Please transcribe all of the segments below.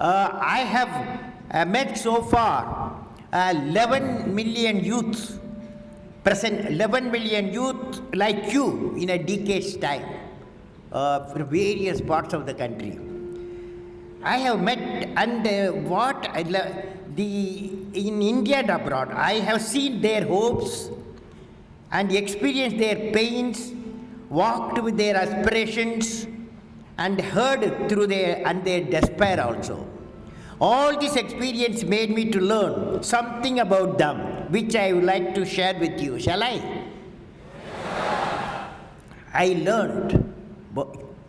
I have met so far 11 million youth, present 11 million youth like you in a decade's time from various parts of the country. I have met and in India and abroad, I have seen their hopes and experienced their pains, walked with their aspirations, and heard through their despair also. All this experience made me to learn something about them, which I would like to share with you. Shall I? I learned,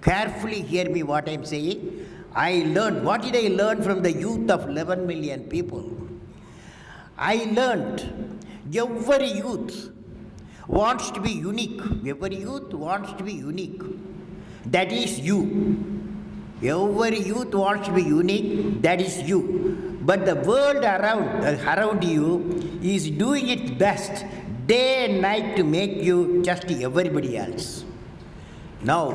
carefully hear me what I am saying. I learned, what did I learn from the youth of 11 million people? I learned every youth wants to be unique. Every youth wants to be unique. That is you. Every youth wants to be unique. That is you. But the world around you is doing its best day and night to make you just everybody else. Now,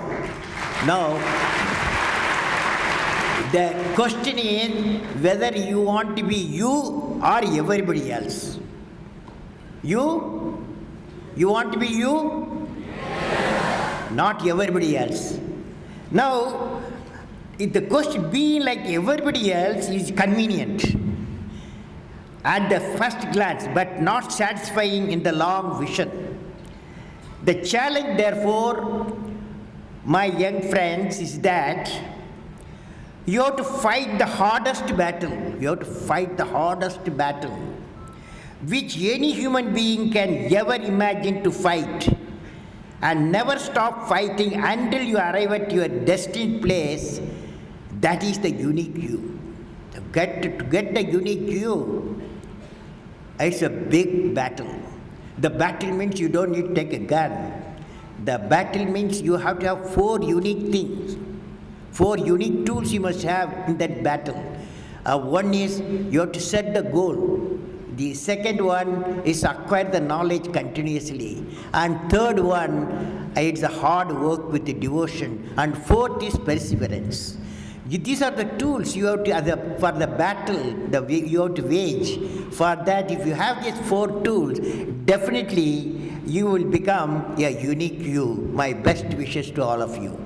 the question is whether you want to be you or everybody else. You want to be you? Yes. Not everybody else. Now, if the question being like everybody else is convenient at the first glance, but not satisfying in the long vision. The challenge, therefore, my young friends, is that you have to fight the hardest battle. You have to fight the hardest battle which any human being can ever imagine to fight, and never stop fighting until you arrive at your destined place. That is the unique you. To get the unique you, it's a big battle. The battle means you don't need to take a gun. The battle means you have to have 4 unique things. 4 unique tools you must have in that battle. One is you have to set the goal. The second one is acquire the knowledge continuously. And third one, it's a hard work with the devotion. And fourth is perseverance. These are the tools you have to, for the battle you have to wage. For that, if you have these 4 tools, definitely you will become a unique you. My best wishes to all of you.